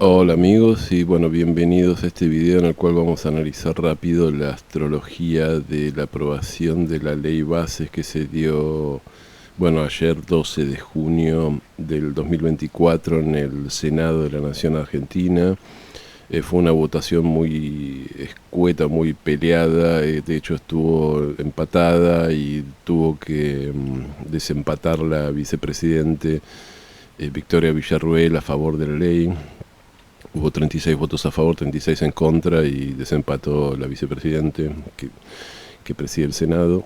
Hola amigos y bueno, bienvenidos a este video en el cual vamos a analizar rápido la astrología de la aprobación de la ley bases que se dio, bueno, ayer 12 de junio del 2024 en el Senado de la Nación Argentina. Fue una votación muy escueta, muy peleada, de hecho estuvo empatada y tuvo que desempatar la vicepresidente Victoria Villarruel a favor de la ley. Hubo 36 votos a favor, 36 en contra y desempató la vicepresidente que preside el Senado.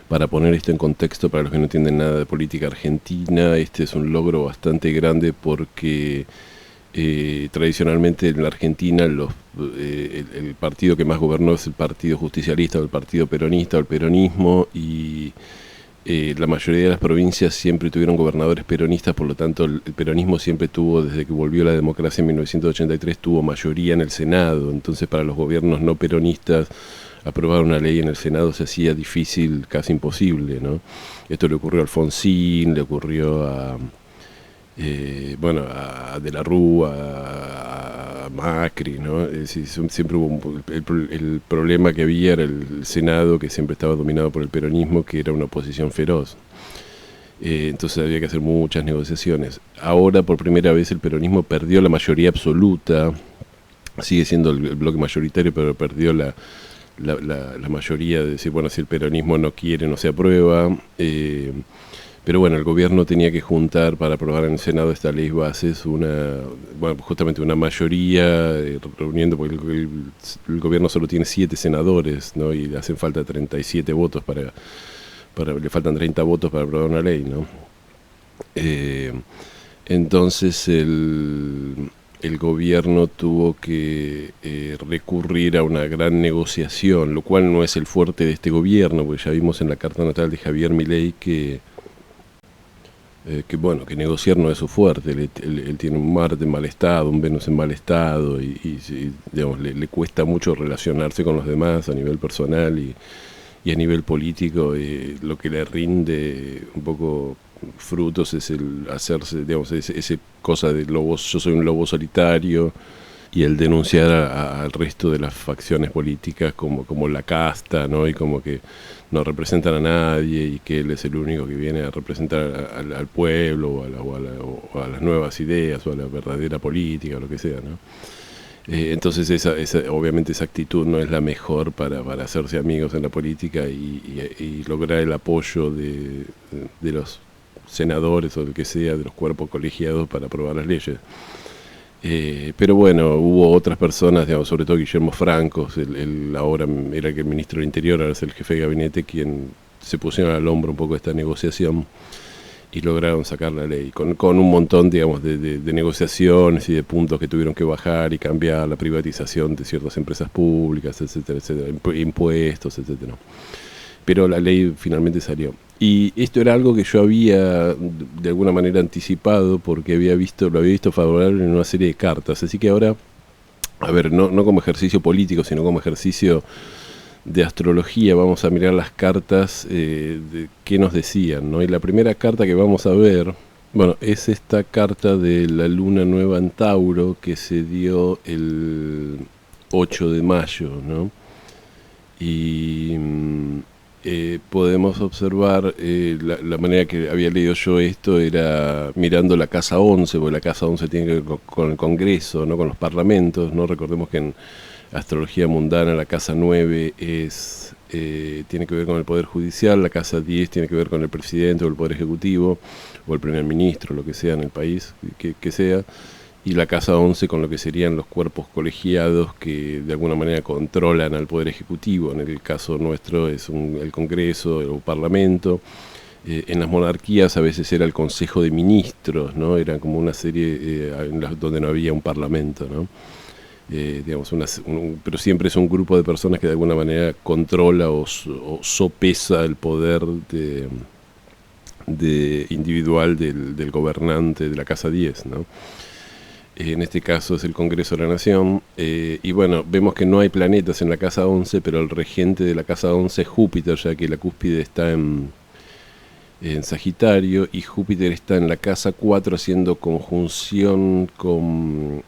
Para poner esto en contexto, para los que no entienden nada de política argentina, este es un logro bastante grande porque tradicionalmente en la Argentina el partido que más gobernó es el Partido Justicialista o el Partido Peronista o el peronismo, y la mayoría de las provincias siempre tuvieron gobernadores peronistas, por lo tanto el peronismo siempre tuvo, desde que volvió la democracia en 1983, tuvo mayoría en el Senado. Entonces para los gobiernos no peronistas aprobar una ley en el Senado se hacía difícil, casi imposible, ¿no? Esto le ocurrió a Alfonsín, le ocurrió a De la Rúa, a Macri, ¿no? Es decir, siempre hubo el problema que había era el Senado, que siempre estaba dominado por el peronismo, que era una oposición feroz. Entonces había que hacer muchas negociaciones. Ahora por primera vez el peronismo perdió la mayoría absoluta, sigue siendo el bloque mayoritario, pero perdió la mayoría de decir, bueno, si el peronismo no quiere, no se aprueba. Pero bueno, el gobierno tenía que juntar para aprobar en el Senado esta ley bases justamente una mayoría, reuniendo, porque el gobierno solo tiene 7 senadores, ¿no? Y le hacen falta 37 votos le faltan 30 votos para aprobar una ley, ¿no? Entonces el gobierno tuvo que recurrir a una gran negociación, lo cual no es el fuerte de este gobierno, porque ya vimos en la carta natal de Javier Milei que que negociar no es su fuerte. Él tiene un Marte en mal estado, un Venus en mal estado, digamos, le cuesta mucho relacionarse con los demás a nivel personal y a nivel político. Lo que le rinde un poco frutos es el hacerse, digamos, ese cosa de lobos, yo soy un lobo solitario, y el denunciar al resto de las facciones políticas como la casta, ¿no? Y como que no representan a nadie y que él es el único que viene a representar al pueblo o a las nuevas ideas o a la verdadera política o lo que sea, ¿no? Entonces obviamente esa actitud no es la mejor para hacerse amigos en la política y lograr el apoyo de los senadores o del que sea, de los cuerpos colegiados para aprobar las leyes. Pero bueno, hubo otras personas, digamos, sobre todo Guillermo Franco, ahora era el ministro del Interior, ahora es el jefe de gabinete, quien se pusieron al hombro un poco esta negociación y lograron sacar la ley, con un montón, digamos, de negociaciones y de puntos que tuvieron que bajar y cambiar, la privatización de ciertas empresas públicas, etcétera, etcétera, impuestos, etcétera. Pero la ley finalmente salió. Y esto era algo que yo había de alguna manera anticipado, porque lo había visto favorable en una serie de cartas. Así que ahora, a ver, no como ejercicio político, sino como ejercicio de astrología, vamos a mirar las cartas de qué nos decían, ¿no? Y la primera carta que vamos a ver, bueno, es esta carta de la luna nueva en Tauro que se dio el 8 de mayo, ¿no? Y podemos observar la manera que había leído yo esto era mirando la casa 11, porque la casa 11 tiene que ver con el Congreso, ¿no? Con los parlamentos, ¿no? Recordemos que en astrología mundana la casa 9 tiene que ver con el Poder Judicial, la casa 10 tiene que ver con el presidente o el Poder Ejecutivo o el primer ministro, lo que sea en el país que sea, y la casa 11 con lo que serían los cuerpos colegiados que de alguna manera controlan al Poder Ejecutivo. En el caso nuestro es el Congreso o el Parlamento. En las monarquías a veces era el Consejo de Ministros, ¿no? Eran como una serie donde no había un Parlamento, ¿no? Digamos, pero siempre es un grupo de personas que de alguna manera controla o sopesa el poder individual del gobernante de la casa 10, ¿no? En este caso es el Congreso de la Nación, y bueno, vemos que no hay planetas en la casa 11, pero el regente de la casa 11 es Júpiter, ya que la cúspide está en Sagitario, y Júpiter está en la casa 4 haciendo conjunción con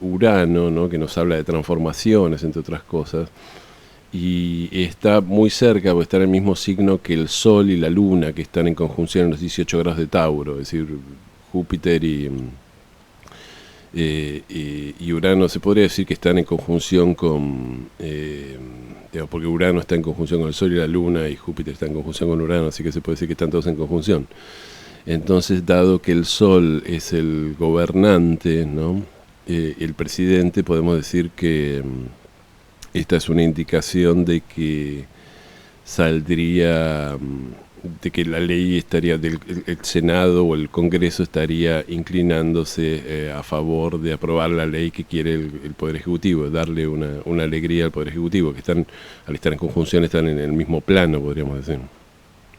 Urano, ¿no? Que nos habla de transformaciones, entre otras cosas, y está muy cerca, porque está en el mismo signo que el Sol y la Luna, que están en conjunción en los 18 grados de Tauro, es decir, Júpiter y Urano se podría decir que están en conjunción con, porque Urano está en conjunción con el Sol y la Luna, y Júpiter está en conjunción con Urano, así que se puede decir que están todos en conjunción. Entonces, dado que el Sol es el gobernante, ¿no? El presidente, podemos decir que esta es una indicación de que saldría, de que la ley estaría, el Senado o el Congreso estaría inclinándose a favor de aprobar la ley que quiere el Poder Ejecutivo, darle una alegría al Poder Ejecutivo, que están, al estar en conjunción, están en el mismo plano, podríamos decir.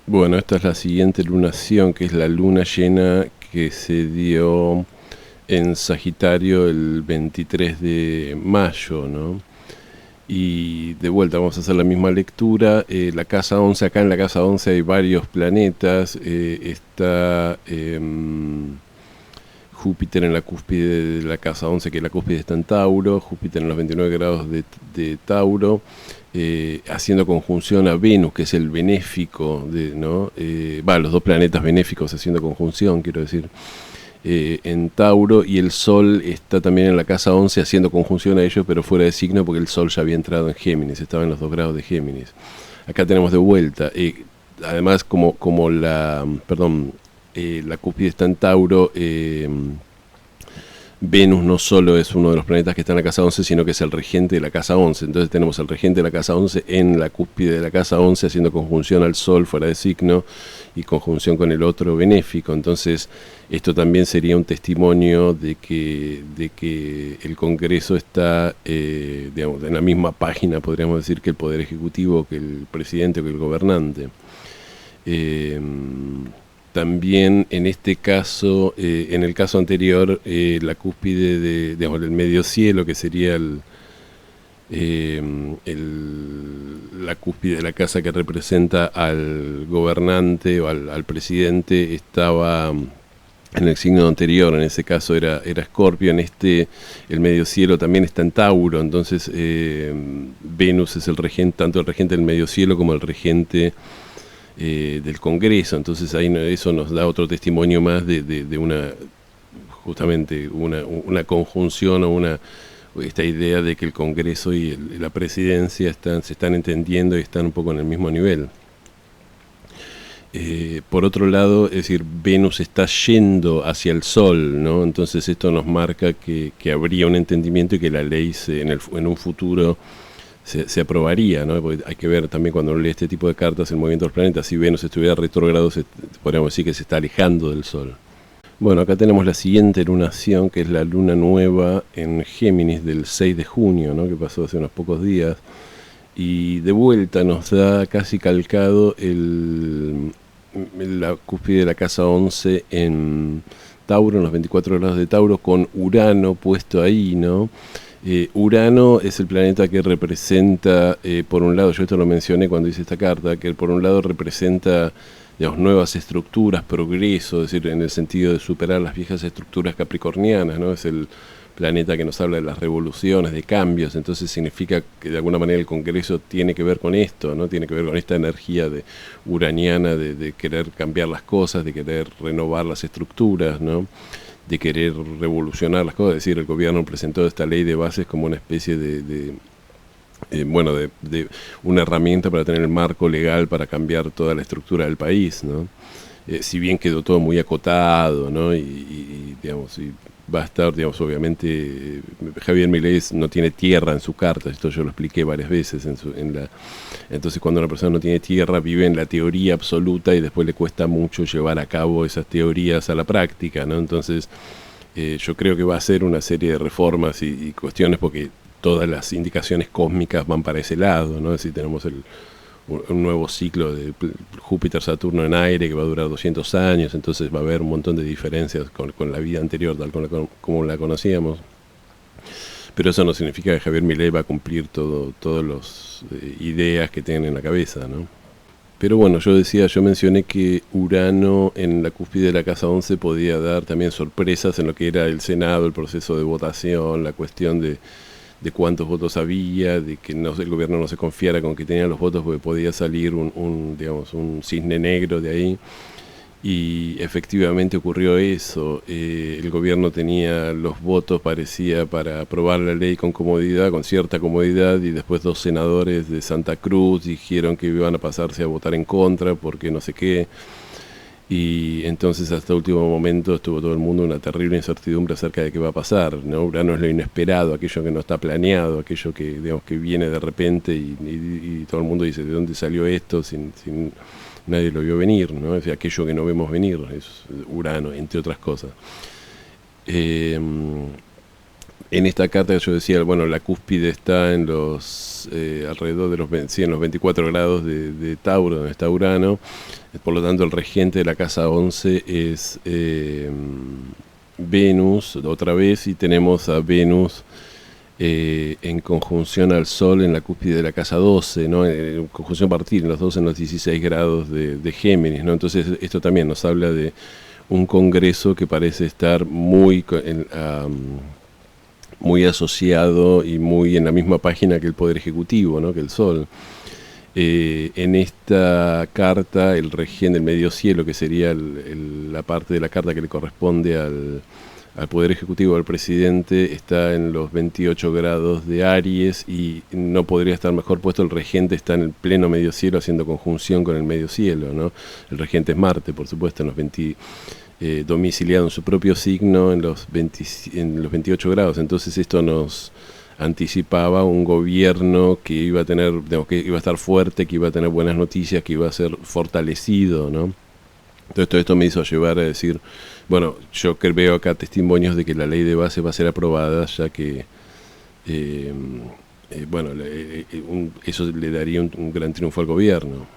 Bueno, esta es la siguiente lunación, que es la luna llena que se dio en Sagitario el 23 de mayo, ¿no? Y de vuelta vamos a hacer la misma lectura. La casa 11, acá en la casa 11 hay varios planetas. Está Júpiter en la cúspide de la casa 11, que la cúspide está en Tauro. Júpiter en los 29 grados de Tauro, haciendo conjunción a Venus, que es el benéfico, ¿no? Los dos planetas benéficos haciendo conjunción, quiero decir. En Tauro, y el Sol está también en la casa 11 haciendo conjunción a ellos, pero fuera de signo, porque el Sol ya había entrado en Géminis, estaba en los 2 grados de Géminis. Acá tenemos de vuelta, además como la cúspide está en Tauro, Venus no solo es uno de los planetas que está en la casa 11, sino que es el regente de la casa 11. Entonces tenemos al regente de la casa 11 en la cúspide de la casa 11 haciendo conjunción al Sol fuera de signo y conjunción con el otro benéfico. Entonces esto también sería un testimonio de que el Congreso está digamos, en la misma página, podríamos decir, que el Poder Ejecutivo, que el presidente o que el gobernante. También en este caso, en el caso anterior, la cúspide del medio cielo, que sería la cúspide de la casa que representa al gobernante o al presidente, estaba en el signo anterior. En ese caso era Escorpio. En el medio cielo también está en Tauro. Entonces Venus es el regente, tanto el regente del medio cielo como el regente del Congreso. Entonces ahí eso nos da otro testimonio más de una, justamente una conjunción o esta idea de que el Congreso y la presidencia se están entendiendo y están un poco en el mismo nivel. Por otro lado, es decir, Venus está yendo hacia el Sol, ¿no? Entonces esto nos marca que habría un entendimiento y que la ley en un futuro se aprobaría, ¿no? Porque hay que ver también, cuando uno lee este tipo de cartas, el movimiento de los planetas. Si Venus estuviera retrógrado, podríamos decir que se está alejando del Sol. Bueno, acá tenemos la siguiente lunación, que es la luna nueva en Géminis del 6 de junio, ¿no? Que pasó hace unos pocos días. Y de vuelta nos da casi calcado la cúspide de la casa 11 en Tauro, en los 24 grados de Tauro, con Urano puesto ahí, ¿no? Urano es el planeta que representa, por un lado, yo esto lo mencioné cuando hice esta carta, que por un lado representa, digamos, nuevas estructuras, progreso, es decir, en el sentido de superar las viejas estructuras capricornianas, ¿no? Es el planeta que nos habla de las revoluciones, de cambios. Entonces significa que de alguna manera el Congreso tiene que ver con esto, ¿no? Tiene que ver con esta energía uraniana de querer cambiar las cosas, de querer renovar las estructuras, ¿no? De querer revolucionar las cosas. Es decir, el gobierno presentó esta ley de bases como una especie de una herramienta para tener el marco legal para cambiar toda la estructura del país, ¿no? Si bien quedó todo muy acotado, ¿no? Y digamos, y va a estar, digamos, obviamente, Javier Milei no tiene tierra en su carta. Esto yo lo expliqué varias veces entonces cuando una persona no tiene tierra, vive en la teoría absoluta y después le cuesta mucho llevar a cabo esas teorías a la práctica, ¿no? Entonces yo creo que va a ser una serie de reformas y cuestiones, porque todas las indicaciones cósmicas van para ese lado, ¿no? Es decir, tenemos un nuevo ciclo de Júpiter-Saturno en aire que va a durar 200 años, entonces va a haber un montón de diferencias con la vida anterior, tal como la conocíamos. Pero eso no significa que Javier Milei va a cumplir todas las ideas que tienen en la cabeza, ¿no? Pero bueno, yo mencioné que Urano en la cúspide de la Casa 11 podía dar también sorpresas en lo que era el Senado, el proceso de votación, la cuestión de cuántos votos había, de que no, el gobierno no se confiara con que tenía los votos porque podía salir digamos, un cisne negro de ahí. Y efectivamente ocurrió eso. El gobierno tenía los votos, parecía, para aprobar la ley con comodidad, con cierta comodidad, y después 2 senadores de Santa Cruz dijeron que iban a pasarse a votar en contra porque no sé qué. Y entonces hasta último momento estuvo todo el mundo en una terrible incertidumbre acerca de qué va a pasar, ¿no? Urano es lo inesperado, aquello que no está planeado, aquello que, digamos, que viene de repente y todo el mundo dice, ¿de dónde salió esto? Sin nadie lo vio venir, ¿no? Es aquello que no vemos venir, es Urano, entre otras cosas. En esta carta yo decía, bueno, la cúspide está en los alrededor de en los 24 grados de Tauro, donde está Urano. Por lo tanto, el regente de la casa 11 es Venus, otra vez, y tenemos a Venus en conjunción al Sol en la cúspide de la casa 12, ¿no? En conjunción partir, en los 12, en los 16 grados de Géminis, ¿no? Entonces, esto también nos habla de un congreso que parece estar muy asociado y muy en la misma página que el Poder Ejecutivo, ¿no? Que el Sol. En esta carta, el regente del medio cielo, que sería la parte de la carta que le corresponde al Poder Ejecutivo, al presidente, está en los 28 grados de Aries y no podría estar mejor puesto. El regente está en el pleno medio cielo haciendo conjunción con el medio cielo, ¿no? El regente es Marte, por supuesto, en los domiciliado en su propio signo en los 28 grados. Entonces esto nos anticipaba un gobierno que iba a tener, digamos, que iba a estar fuerte, que iba a tener buenas noticias, que iba a ser fortalecido, ¿no? Entonces todo esto me hizo llevar a decir, bueno, yo veo acá testimonios de que la ley de base va a ser aprobada, ya que eso le daría un gran triunfo al gobierno.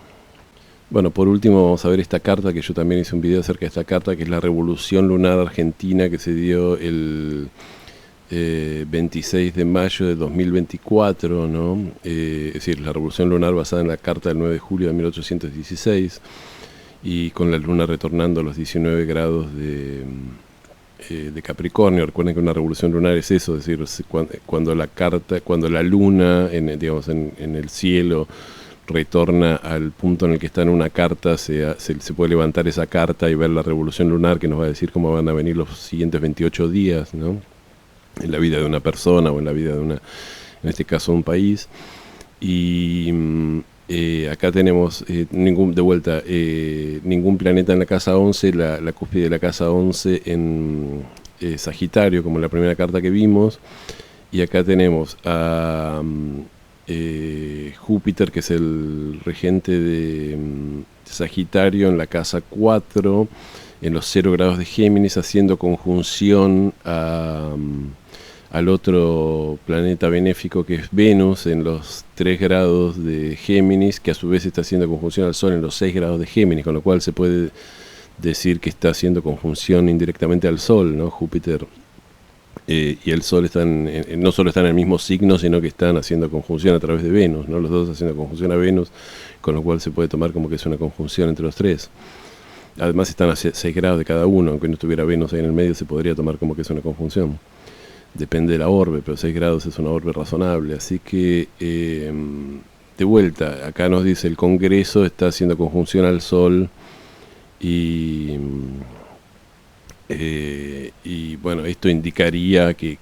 Bueno, por último vamos a ver esta carta, que yo también hice un video acerca de esta carta, que es la Revolución Lunar Argentina, que se dio el 26 de mayo de 2024, ¿no? Es decir, la Revolución Lunar basada en la carta del 9 de julio de 1816, y con la luna retornando a los 19 grados de Capricornio. Recuerden que una revolución lunar es eso, es decir, cuando la luna en el cielo retorna al punto en el que está en una carta, se puede levantar esa carta y ver la revolución lunar, que nos va a decir cómo van a venir los siguientes 28 días, ¿no? En la vida de una persona o en la vida de en este caso, un país. Y acá tenemos ningún planeta en la casa 11, la cúspide de la casa 11 en Sagitario, como en la primera carta que vimos. Y acá tenemos a Júpiter, que es el regente de Sagitario, en la casa 4, en los 0 grados de Géminis, haciendo conjunción al otro planeta benéfico, que es Venus, en los 3 grados de Géminis, que a su vez está haciendo conjunción al Sol en los 6 grados de Géminis, con lo cual se puede decir que está haciendo conjunción indirectamente al Sol, ¿no? Júpiter y el Sol no solo están en el mismo signo, sino que están haciendo conjunción a través de Venus, ¿no? Los dos haciendo conjunción a Venus, con lo cual se puede tomar como que es una conjunción entre los tres. Además están a 6 grados de cada uno, aunque no estuviera Venus ahí en el medio, se podría tomar como que es una conjunción. Depende de la orbe, pero 6 grados es una orbe razonable. Así que, de vuelta, acá nos dice el Congreso está haciendo conjunción al Sol y bueno, esto indicaría que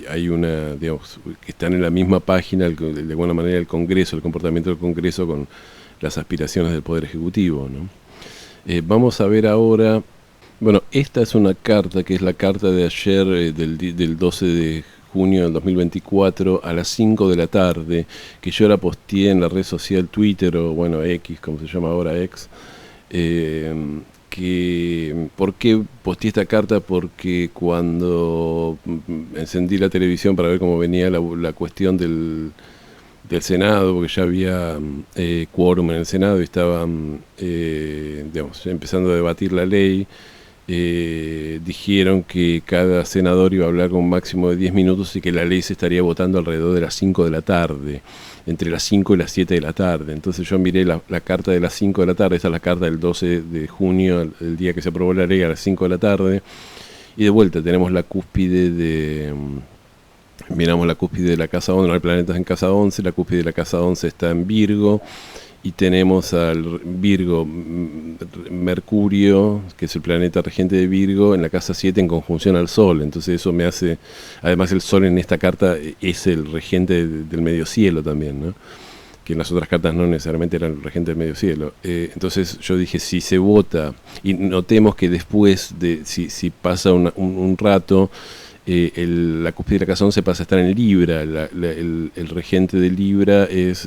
hay una, digamos, que están en la misma página, de alguna manera, el Congreso, el comportamiento del Congreso con las aspiraciones del Poder Ejecutivo, ¿no? Vamos a ver ahora. Bueno, esta es una carta que es la carta de ayer, del 12 de junio del 2024 a las 5 de la tarde, que yo la posteé en la red social Twitter, o bueno, X, como se llama ahora, X. ¿Por qué posteé esta carta? Porque cuando encendí la televisión para ver cómo venía la cuestión del Senado, porque ya había quórum en el Senado y estaban empezando a debatir la ley, dijeron que cada senador iba a hablar con un máximo de 10 minutos y que la ley se estaría votando alrededor de las 5 de la tarde, entre las 5 y las 7 de la tarde. Entonces yo miré la carta de las 5 de la tarde, esta es la carta del 12 de junio, el día que se aprobó la ley, a las 5 de la tarde, y de vuelta tenemos la cúspide de... Miramos la cúspide de la casa 11, no hay planetas en casa 11, la cúspide de la casa 11 está en Virgo, y tenemos al Virgo, Mercurio, que es el planeta regente de Virgo, en la casa 7 en conjunción al Sol. Entonces eso me hace, además el Sol en esta carta es el regente del medio cielo también, ¿no? Que en las otras cartas no necesariamente eran el regente del medio cielo. Entonces yo dije, si se vota, y notemos que después de, si pasa un rato, la cúspide de la casa 11 pasa a estar en Libra, el regente de Libra es...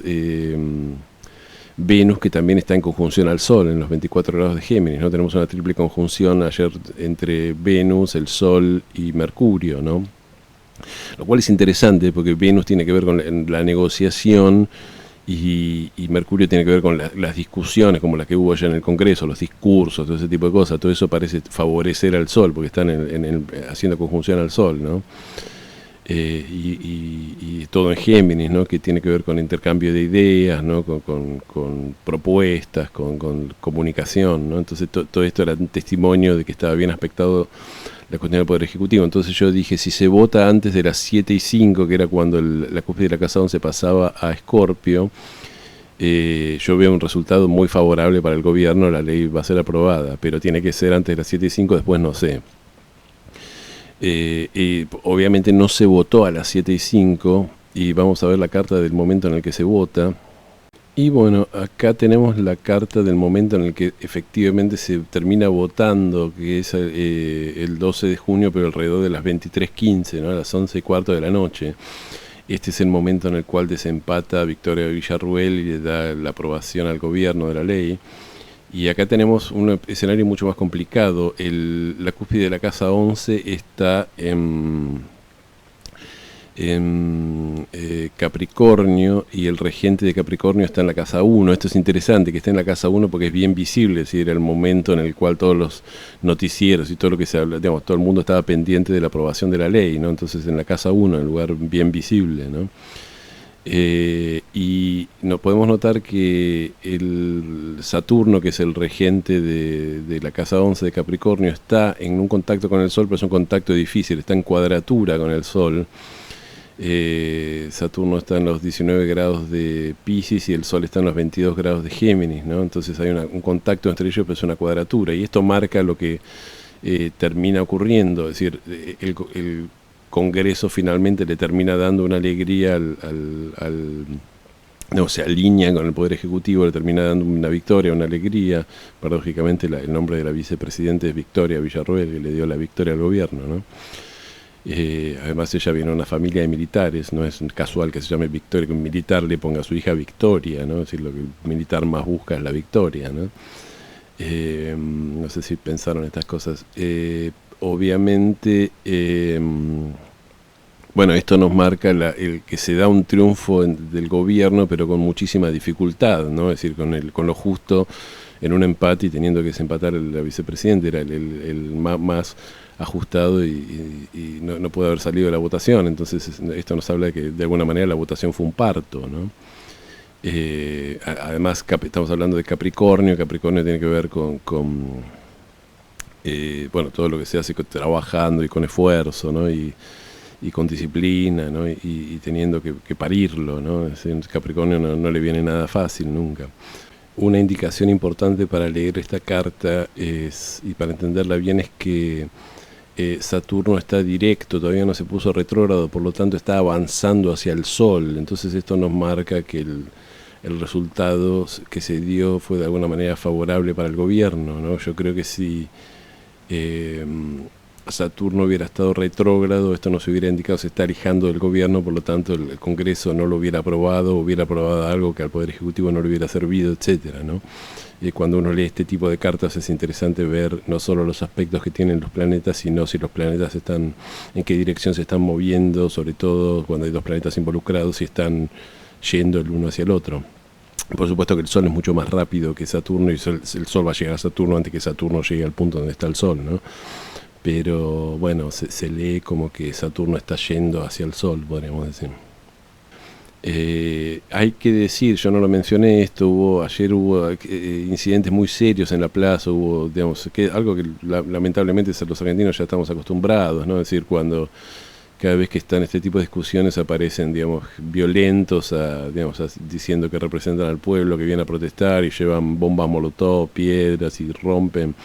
Venus, que también está en conjunción al Sol en los 24 grados de Géminis, ¿no? Tenemos una triple conjunción ayer entre Venus, el Sol y Mercurio, ¿no? Lo cual es interesante porque Venus tiene que ver con la negociación y Mercurio tiene que ver con las discusiones como las que hubo allá en el Congreso, los discursos, todo ese tipo de cosas. Todo eso parece favorecer al Sol porque están haciendo conjunción al Sol, ¿no? Y todo en Géminis, ¿no? Que tiene que ver con intercambio de ideas, ¿no? con propuestas, con comunicación, ¿no? Entonces todo esto era un testimonio de que estaba bien aspectado la cuestión del Poder Ejecutivo. Entonces yo dije, si se vota antes de las 7:05, que era cuando la cúspide de la casa 11 pasaba a Escorpio, yo veo un resultado muy favorable para el gobierno, la ley va a ser aprobada, pero tiene que ser antes de las 7:05, después no sé. Obviamente no se votó a las 7:05 y vamos a ver la carta del momento en el que se vota. Y bueno, acá tenemos la carta del momento en el que efectivamente se termina votando, que es el 12 de junio, pero alrededor de las 23:15, ¿no? A las 11:15 de la noche. Este es el momento en el cual desempata Victoria Villarruel y le da la aprobación al gobierno de la ley. Y acá tenemos un escenario mucho más complicado. La cúspide de la casa 11 está en Capricornio y el regente de Capricornio está en la casa 1. Esto es interesante, que esté en la casa 1 porque es bien visible, es decir, era el momento en el cual todos los noticieros y todo lo que se habla, digamos, todo el mundo estaba pendiente de la aprobación de la ley, ¿no? Entonces en la casa 1, en el lugar bien visible, ¿no? Y podemos notar que el Saturno, que es el regente de la casa 11 de Capricornio, está en un contacto con el Sol, pero es un contacto difícil, está en cuadratura con el Sol. Saturno está en los 19 grados de Piscis y el Sol está en los 22 grados de Géminis, ¿no? Entonces hay un contacto entre ellos, pero es una cuadratura, y esto marca lo que termina ocurriendo, es decir, el Congreso finalmente le termina dando una alegría no, se alinea con el Poder Ejecutivo, le termina dando una victoria, una alegría. Paradójicamente el nombre de la vicepresidenta es Victoria Villarruel, que le dio la victoria al gobierno, ¿no? Además ella viene de una familia de militares, no es casual que se llame Victoria, que un militar le ponga a su hija Victoria, ¿no? Es decir, lo que el militar más busca es la victoria, ¿no? No sé si pensaron estas cosas. Obviamente, bueno, esto nos marca el que se da un triunfo del gobierno, pero con muchísima dificultad, ¿no? Es decir, con lo justo en un empate y teniendo que desempatar la vicepresidenta, era el más ajustado y no puede haber salido de la votación. Entonces esto nos habla de que de alguna manera la votación fue un parto, ¿no? Además estamos hablando de Capricornio. Capricornio tiene que ver con bueno, todo lo que se hace trabajando y con esfuerzo, ¿no? Y con disciplina, ¿no? Y teniendo que parirlo, ¿no? Capricornio no le viene nada fácil nunca. Una indicación importante para leer esta carta y para entenderla bien es que Saturno está directo, todavía no se puso retrógrado, por lo tanto está avanzando hacia el Sol. Entonces esto nos marca que el resultado que se dio fue de alguna manera favorable para el gobierno, ¿no? Yo creo que si Saturno hubiera estado retrógrado, esto nos hubiera indicado se está alejando del gobierno, por lo tanto el Congreso no lo hubiera aprobado algo que al Poder Ejecutivo no le hubiera servido, etcétera, ¿no? Cuando uno lee este tipo de cartas es interesante ver no solo los aspectos que tienen los planetas, sino si los planetas están, en qué dirección se están moviendo, sobre todo cuando hay dos planetas involucrados y están yendo el uno hacia el otro. Por supuesto que el Sol es mucho más rápido que Saturno y el Sol va a llegar a Saturno antes que Saturno llegue al punto donde está el Sol, ¿no? Pero bueno, se lee como que Saturno está yendo hacia el Sol, podríamos decir. Hay que decir, yo no lo mencioné esto, ayer hubo incidentes muy serios en la plaza, hubo, digamos, algo que lamentablemente los argentinos ya estamos acostumbrados, ¿no? Es decir, cuando cada vez que están este tipo de discusiones aparecen, digamos, violentos, digamos, diciendo que representan al pueblo, que viene a protestar y llevan bombas molotov, piedras y rompen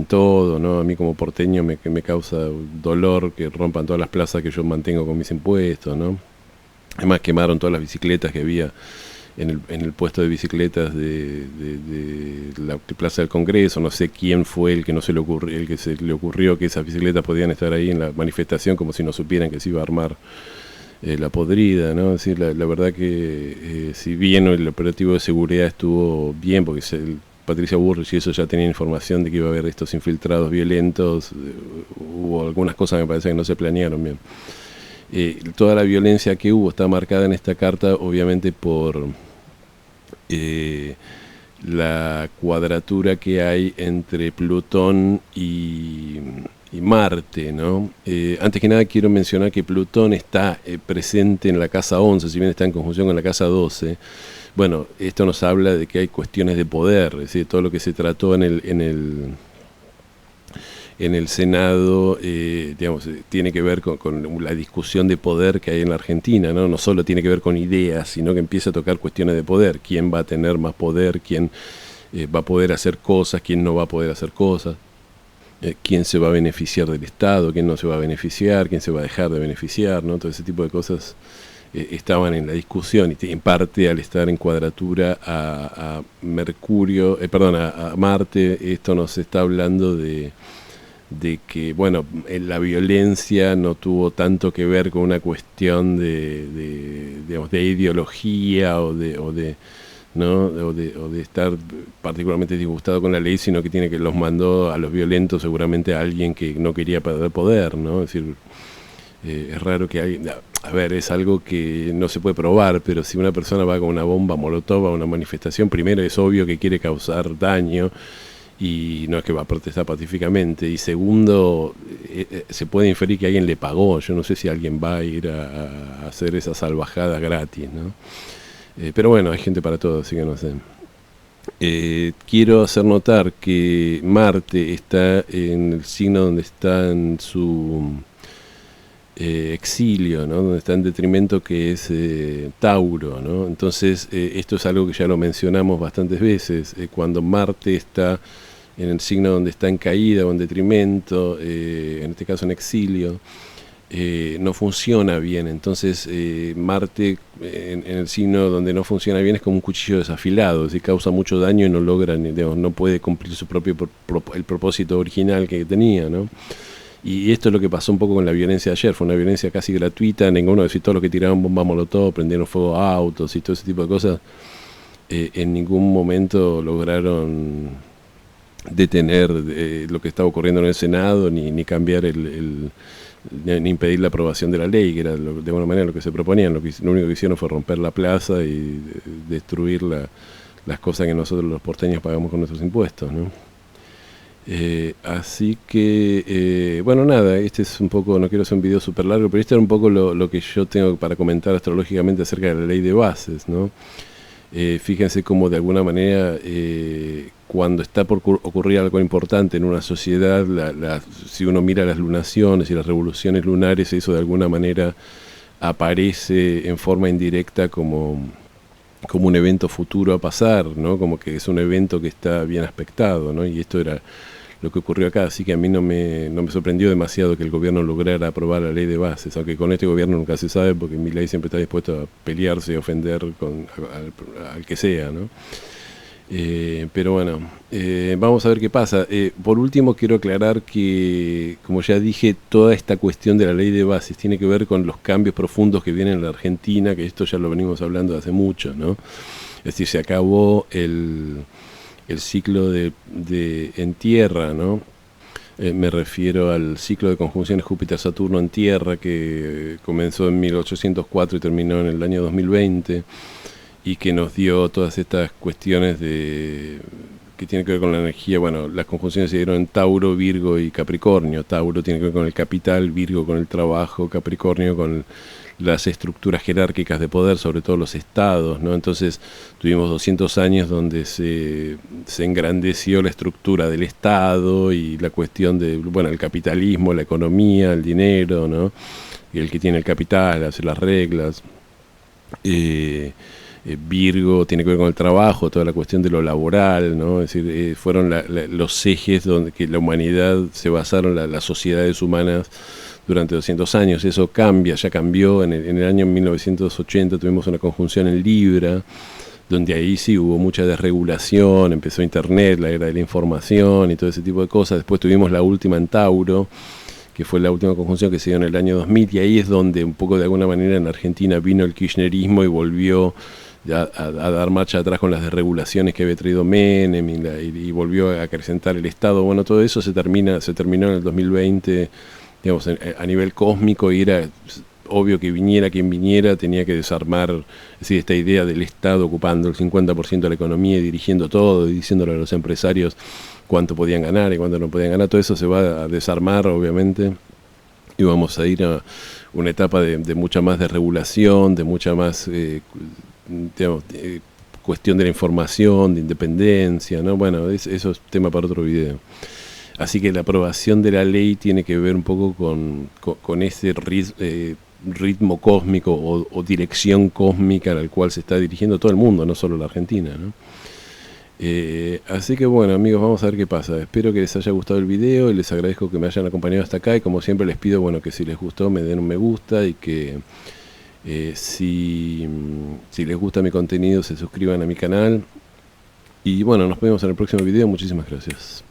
todo, ¿no? A mí como porteño me causa dolor que rompan todas las plazas que yo mantengo con mis impuestos, ¿no? Además quemaron todas las bicicletas que había en el puesto de bicicletas de la Plaza del Congreso. No sé quién fue el que se le ocurrió que esas bicicletas podían estar ahí en la manifestación, como si no supieran que se iba a armar la podrida, ¿no? Es decir, la verdad que si bien el operativo de seguridad estuvo bien, porque Patricia Bullrich y eso ya tenía información de que iba a haber estos infiltrados violentos, hubo algunas cosas que me parece que no se planearon bien. Toda la violencia que hubo está marcada en esta carta obviamente por la cuadratura que hay entre Plutón y Marte, ¿no? Antes que nada quiero mencionar que Plutón está presente en la casa 11, si bien está en conjunción con la casa 12. Bueno, esto nos habla de que hay cuestiones de poder, es decir, todo lo que se trató en el Senado, digamos, tiene que ver con la discusión de poder que hay en la Argentina, ¿no? No solo tiene que ver con ideas, sino que empieza a tocar cuestiones de poder. ¿Quién va a tener más poder? ¿Quién va a poder hacer cosas? ¿Quién no va a poder hacer cosas? ¿Quién se va a beneficiar del Estado? ¿Quién no se va a beneficiar? ¿Quién se va a dejar de beneficiar? ¿No? Todo ese tipo de cosas estaban en la discusión, y en parte al estar en cuadratura a Mercurio, a Marte, esto nos está hablando de que, bueno, la violencia no tuvo tanto que ver con una cuestión digamos, de ideología o de estar particularmente disgustado con la ley, sino que los mandó a los violentos seguramente a alguien que no quería perder poder, ¿no? Es decir, es raro que alguien... A ver, es algo que no se puede probar, pero si una persona va con una bomba molotov a una manifestación, primero es obvio que quiere causar daño, y no es que va a protestar pacíficamente, y segundo, se puede inferir que alguien le pagó. Yo no sé si alguien va a ir a hacer esa salvajada gratis, ¿no? Pero bueno, hay gente para todo, así que no sé. Quiero hacer notar que Marte está en el signo donde está en su exilio, ¿no? Donde está en detrimento, que es Tauro, ¿no? Entonces esto es algo que ya lo mencionamos bastantes veces. Cuando Marte está en el signo donde está en caída o en detrimento, en este caso en exilio, no funciona bien. Entonces Marte en el signo donde no funciona bien es como un cuchillo desafilado, y causa mucho daño y no logra, digamos, no puede cumplir su el propósito original que tenía, ¿no? Y esto es lo que pasó un poco con la violencia de ayer. Fue una violencia casi gratuita. Ninguno de todos los que tiraron bombas molotov, prendieron fuego a autos y todo ese tipo de cosas, en ningún momento lograron detener lo que estaba ocurriendo en el Senado, ni cambiar ni impedir la aprobación de la ley, que era de alguna manera lo que se proponían. Lo único que hicieron fue romper la plaza y destruir las cosas que nosotros los porteños pagamos con nuestros impuestos, ¿no? Así que, bueno, nada, este es un poco, no quiero hacer un video súper largo, pero este era un poco lo que yo tengo para comentar astrológicamente acerca de la ley de bases, ¿no? Fíjense cómo de alguna manera, cuando está por ocurrir algo importante en una sociedad, si uno mira las lunaciones y las revoluciones lunares, eso de alguna manera aparece en forma indirecta como un evento futuro a pasar, ¿no? Como que es un evento que está bien aspectado, ¿no? Y esto era lo que ocurrió acá, así que a mí no me sorprendió demasiado que el gobierno lograra aprobar la ley de bases, aunque con este gobierno nunca se sabe, porque Milei siempre está dispuesto a pelearse y ofender al que sea, ¿no? Pero bueno, vamos a ver qué pasa. Por último, quiero aclarar que, como ya dije, toda esta cuestión de la ley de bases tiene que ver con los cambios profundos que vienen en la Argentina, que esto ya lo venimos hablando hace mucho, ¿no? Es decir, se acabó el ciclo en tierra, ¿no? Me refiero al ciclo de conjunciones Júpiter-Saturno en tierra, que comenzó en 1804 y terminó en el año 2020. y que nos dio todas estas cuestiones que tienen que ver con la energía. Bueno, las conjunciones se dieron en Tauro, Virgo y Capricornio. Tauro tiene que ver con el capital, Virgo con el trabajo, Capricornio con las estructuras jerárquicas de poder, sobre todo los estados, ¿no? Entonces tuvimos 200 años donde se engrandeció la estructura del Estado y la cuestión de, bueno, el capitalismo, la economía, el dinero, ¿no? Y el que tiene el capital hace las reglas. Virgo tiene que ver con el trabajo, toda la cuestión de lo laboral, ¿no? Es decir, fueron los ejes donde que la humanidad se basaron, las sociedades humanas durante 200 años. Eso cambia, ya cambió. En el año 1980 tuvimos una conjunción en Libra, donde ahí sí hubo mucha desregulación, empezó Internet, la era de la información y todo ese tipo de cosas. Después tuvimos la última en Tauro, que fue la última conjunción que se dio en el año 2000, y ahí es donde un poco de alguna manera en Argentina vino el kirchnerismo y volvió a dar marcha atrás con las desregulaciones que había traído Menem y volvió a acrecentar el Estado. Bueno, todo eso se terminó en el 2020, digamos, a nivel cósmico, y era obvio que viniera quien viniera, tenía que desarmar, es decir, esta idea del Estado ocupando el 50% de la economía y dirigiendo todo, y diciéndole a los empresarios cuánto podían ganar y cuánto no podían ganar. Todo eso se va a desarmar, obviamente, y vamos a ir a una etapa de mucha más desregulación, de mucha más digamos, cuestión de la información, de independencia, ¿no? Bueno, eso es tema para otro video. Así que la aprobación de la ley tiene que ver un poco con ese ritmo cósmico o dirección cósmica al cual se está dirigiendo todo el mundo, no solo la Argentina, ¿no? Así que bueno, amigos, vamos a ver qué pasa. Espero que les haya gustado el video y les agradezco que me hayan acompañado hasta acá, y como siempre les pido, bueno, que si les gustó me den un me gusta, y que si les gusta mi contenido se suscriban a mi canal. Y bueno, nos vemos en el próximo video. Muchísimas gracias.